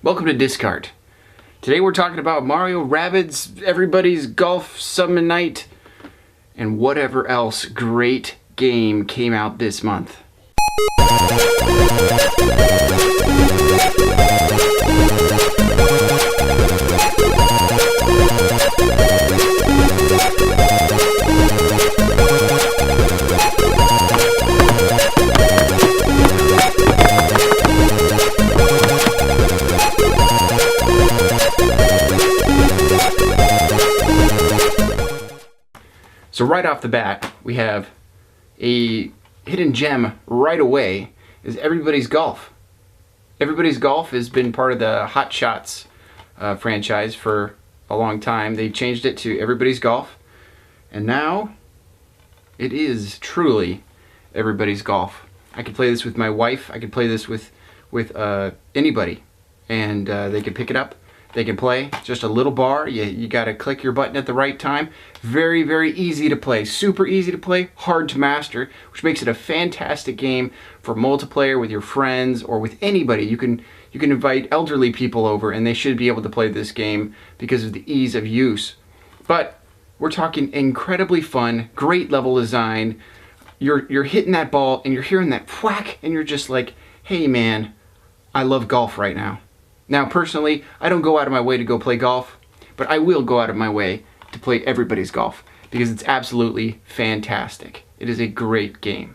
Welcome to Discard. Today we're talking about Mario, Rabbids, everybody's golf, Summon Night, and whatever else great game came out this month. So right off the bat, we have a hidden gem right away, is Everybody's Golf. Everybody's Golf has been part of the Hot Shots franchise for a long time. They changed it to Everybody's Golf, and now it is truly Everybody's Golf. I could play this with my wife, I could play this with anybody, and they could pick it up. They can play. Just a little bar. You got to click your button at the right time. Very, very easy to play. Super easy to play, hard to master, which makes it a fantastic game for multiplayer with your friends or with anybody. You can invite elderly people over and they should be able to play this game because of the ease of use. But we're talking incredibly fun, great level design. You're hitting that ball and you're hearing that whack and you're just like, hey man, I love golf right now. Now, personally, I don't go out of my way to go play golf, but I will go out of my way to play Everybody's Golf because it's absolutely fantastic. It is a great game.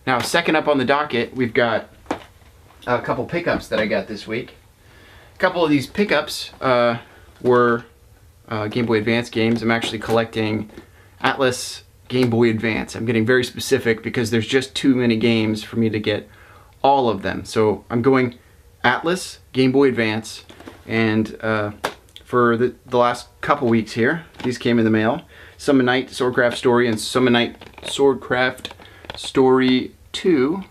Now, second up on the docket, we've got a couple pickups that I got this week. A couple of these pickups were Game Boy Advance games. I'm actually collecting Atlas Game Boy Advance. I'm getting very specific because there's just too many games for me to get all of them. So I'm going Atlas, Game Boy Advance, and for the last couple weeks here, these came in the mail. Summon Night Swordcraft Story and Summon Night Swordcraft Story 2.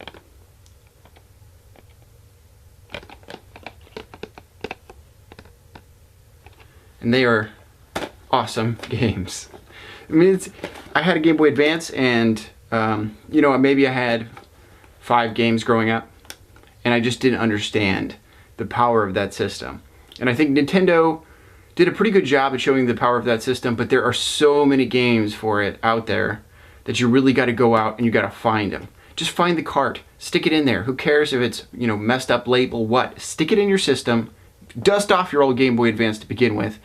And they are awesome games. I mean, I had a Game Boy Advance and, you know, maybe I had 5 games growing up. And I just didn't understand the power of that system. And I think Nintendo did a pretty good job at showing the power of that system, but there are so many games for it out there that you really got to go out and you got to find them. Just find the cart, stick it in there. Who cares if it's, you know, messed up label, what? Stick it in your system, dust off your old Game Boy Advance to begin with,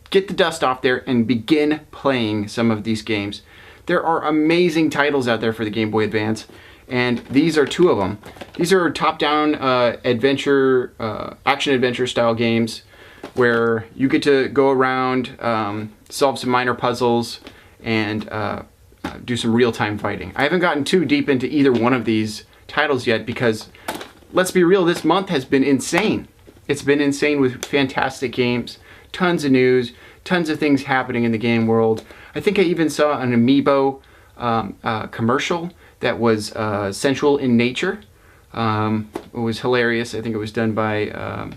get the dust off there and begin playing some of these games. There are amazing titles out there for the Game Boy Advance. And these are 2 of them. These are top-down adventure, action-adventure style games where you get to go around, solve some minor puzzles, and do some real-time fighting. I haven't gotten too deep into either one of these titles yet because, let's be real, this month has been insane. It's been insane with fantastic games, tons of news, tons of things happening in the game world. I think I even saw an Amiibo commercial that was sensual in nature. It was hilarious. I think it was done by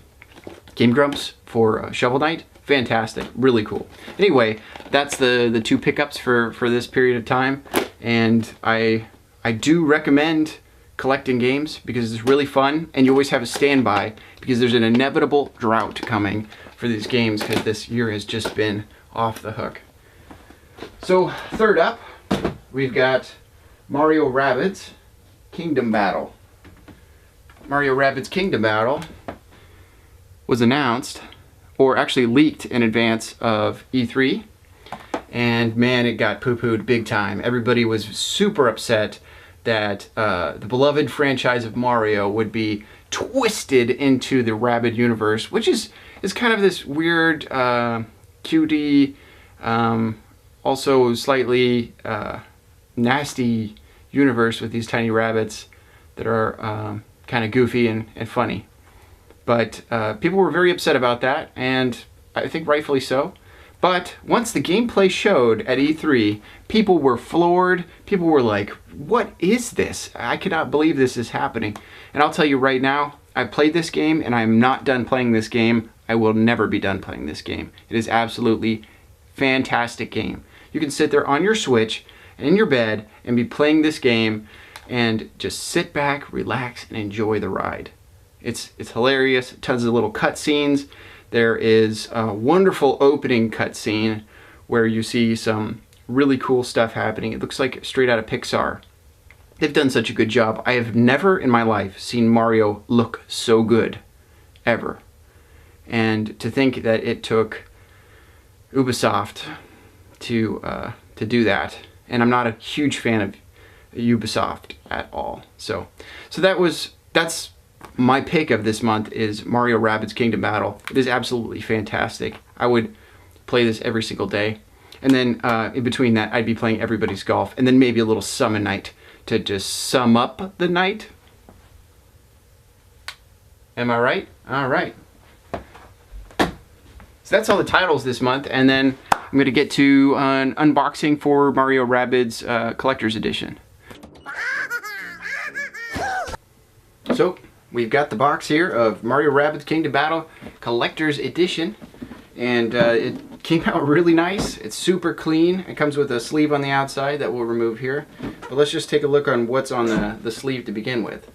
Game Grumps for Shovel Knight. Fantastic, really cool. Anyway, that's the 2 pickups for this period of time, and I do recommend collecting games because it's really fun, and you always have a standby because there's an inevitable drought coming for these games because this year has just been off the hook. So third up, we've got Mario Rabbids Kingdom Battle. Mario Rabbids Kingdom Battle was announced, or actually leaked in advance of E3, and man, it got poo-pooed big time. Everybody was super upset that the beloved franchise of Mario would be twisted into the Rabbids universe, which is kind of this weird, cutie, also slightly nasty universe with these tiny rabbits that are kind of goofy and funny. But people were very upset about that, and I think rightfully so. But once the gameplay showed at E3, people were floored. People were like, what is this? I cannot believe this is happening. And I'll tell you right now, I played this game and I'm not done playing this game. I will never be done playing this game. It is absolutely fantastic game. You can sit there on your Switch in your bed and be playing this game and just sit back, relax, and enjoy the ride. It's hilarious. Tons of little cutscenes. There is a wonderful opening cutscene where you see some really cool stuff happening. It looks like straight out of Pixar. They've done such a good job. I have never in my life seen Mario look so good, ever. And to think that it took Ubisoft to do that, and I'm not a huge fan of Ubisoft at all. So that's my pick of this month is Mario Rabbids Kingdom Battle. It is absolutely fantastic. I would play this every single day. And then in between that, I'd be playing Everybody's Golf, and then maybe a little Summon Night to just sum up the night. Am I right? All right. So that's all the titles this month, and then I'm going to get to an unboxing for Mario Rabbids Collector's Edition. So we've got the box here of Mario Rabbids Kingdom Battle Collector's Edition, and it came out really nice. It's super clean. It comes with a sleeve on the outside that we'll remove here. But let's just take a look on what's on the sleeve to begin with.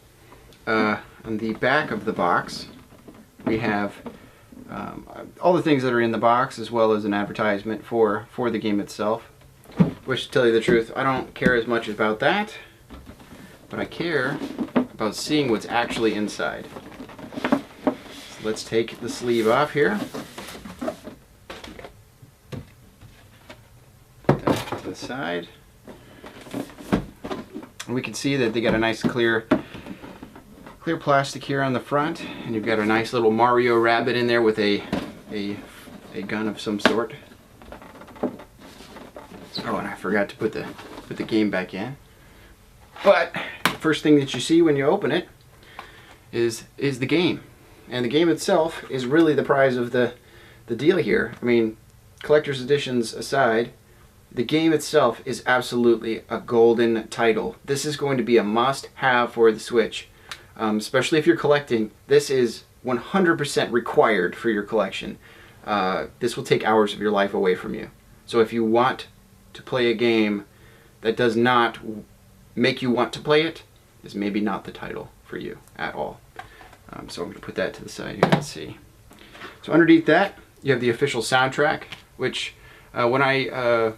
On the back of the box, we have all the things that are in the box, as well as an advertisement for the game itself. Which, to tell you the truth, I don't care as much about that, but I care about seeing what's actually inside. So let's take the sleeve off here. To the side, and we can see that they got a nice clear plastic here on the front, and you've got a nice little Mario Rabbid in there with a gun of some sort. Oh, and I forgot to put the game back in. But the first thing that you see when you open it is the game, and the game itself is really the prize of the deal here. I mean, collector's editions aside, the game itself is absolutely a golden title. This is going to be a must-have for the Switch, especially if you're collecting. This is 100% required for your collection. This will take hours of your life away from you. So if you want to play a game that does not make you want to play it, this may be not the title for you at all. So I'm going to put that to the side here. Let's see. So underneath that, you have the official soundtrack, which when I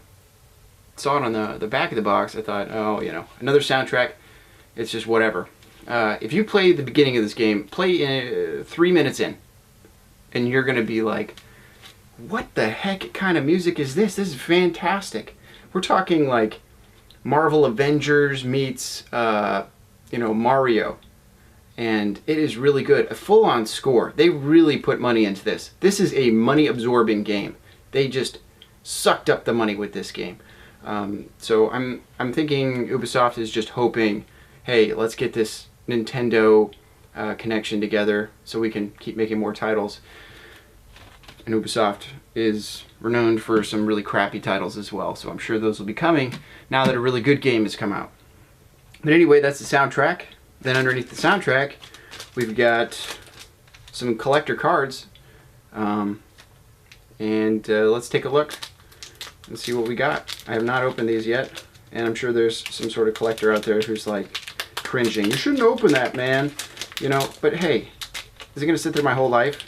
saw it on the back of the box, I thought, oh, you know, another soundtrack, it's just whatever. If you play the beginning of this game, play 3 minutes in, and you're going to be like, what the heck kind of music is this? This is fantastic. We're talking like Marvel Avengers meets, you know, Mario. And it is really good. A full-on score. They really put money into this. This is a money-absorbing game. They just sucked up the money with this game. So I'm thinking Ubisoft is just hoping, hey, let's get this Nintendo connection together so we can keep making more titles. And Ubisoft is renowned for some really crappy titles as well, so I'm sure those will be coming now that a really good game has come out. But anyway, that's the soundtrack. Then underneath the soundtrack, we've got some collector cards. Let's take a look and see what we got. I have not opened these yet, and I'm sure there's some sort of collector out there who's like cringing. You shouldn't open that, man. You know, but hey, is it going to sit there my whole life?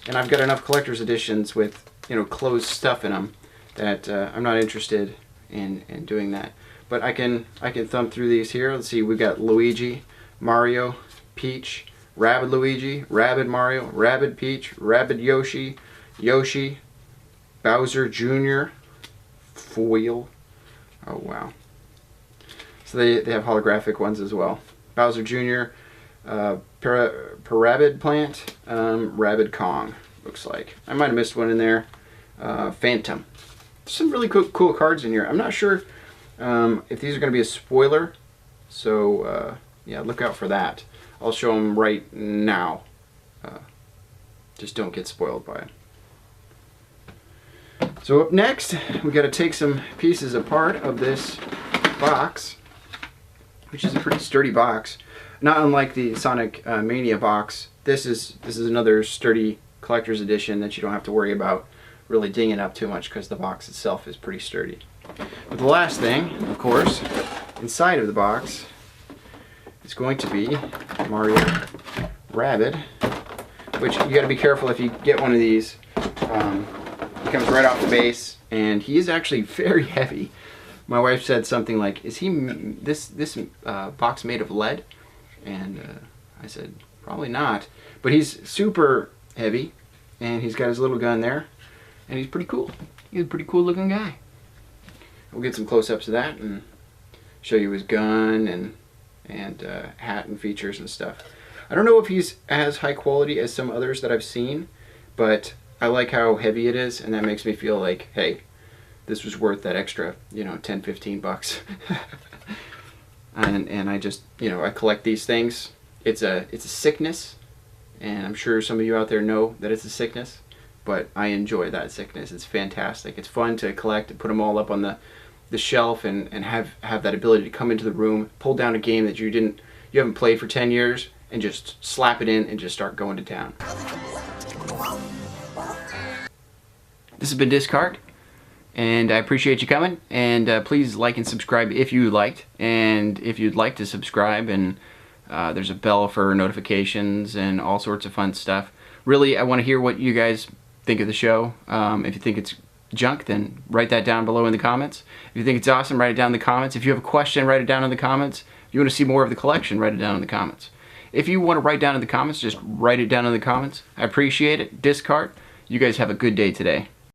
And I've got enough collector's editions with, you know, closed stuff in them that I'm not interested in doing that. But I can thumb through these here. Let's see, we've got Luigi, Mario, Peach, Rabbid Luigi, Rabbid Mario, Rabbid Peach, Rabbid Yoshi, Yoshi, Bowser Jr., foil. Oh wow. So they have holographic ones as well. Bowser Jr., Rabbid Plant, Rabbid Kong, looks like. I might have missed one in there. Phantom. There's some really cool cards in here. I'm not sure if these are going to be a spoiler, so yeah, look out for that. I'll show them right now. Just don't get spoiled by it. So up next, we got to take some pieces apart of this box, which is a pretty sturdy box. Not unlike the Sonic Mania box, this is another sturdy collector's edition that you don't have to worry about really dinging up too much because the box itself is pretty sturdy. But the last thing, of course, inside of the box is going to be Mario Rabbid, which you got to be careful if you get one of these. He comes right off the base, and he is actually very heavy. My wife said something like, "Is he this box made of lead?" And I said, "Probably not." But he's super heavy, and he's got his little gun there, and he's pretty cool. He's a pretty cool looking guy. We'll get some close-ups of that and show you his gun and hat and features and stuff. I don't know if he's as high quality as some others that I've seen, but I like how heavy it is, and that makes me feel like, hey, this was worth that extra, you know, 10, 15 bucks. and I just, you know, I collect these things. It's a sickness, and I'm sure some of you out there know that it's a sickness, but I enjoy that sickness. It's fantastic. It's fun to collect and put them all up on the shelf and have that ability to come into the room, pull down a game that you haven't played for 10 years, and just slap it in and just start going to town. This has been Discard, and I appreciate you coming, and please like and subscribe if you liked, and if you'd like to subscribe, and there's a bell for notifications and all sorts of fun stuff. Really, I want to hear what you guys think of the show. If you think it's junk, then write that down below in the comments. If you think it's awesome, write it down in the comments. If you have a question, write it down in the comments. If you want to see more of the collection, write it down in the comments. If you want to write down in the comments, just write it down in the comments. I appreciate it. Discard. You guys have a good day today.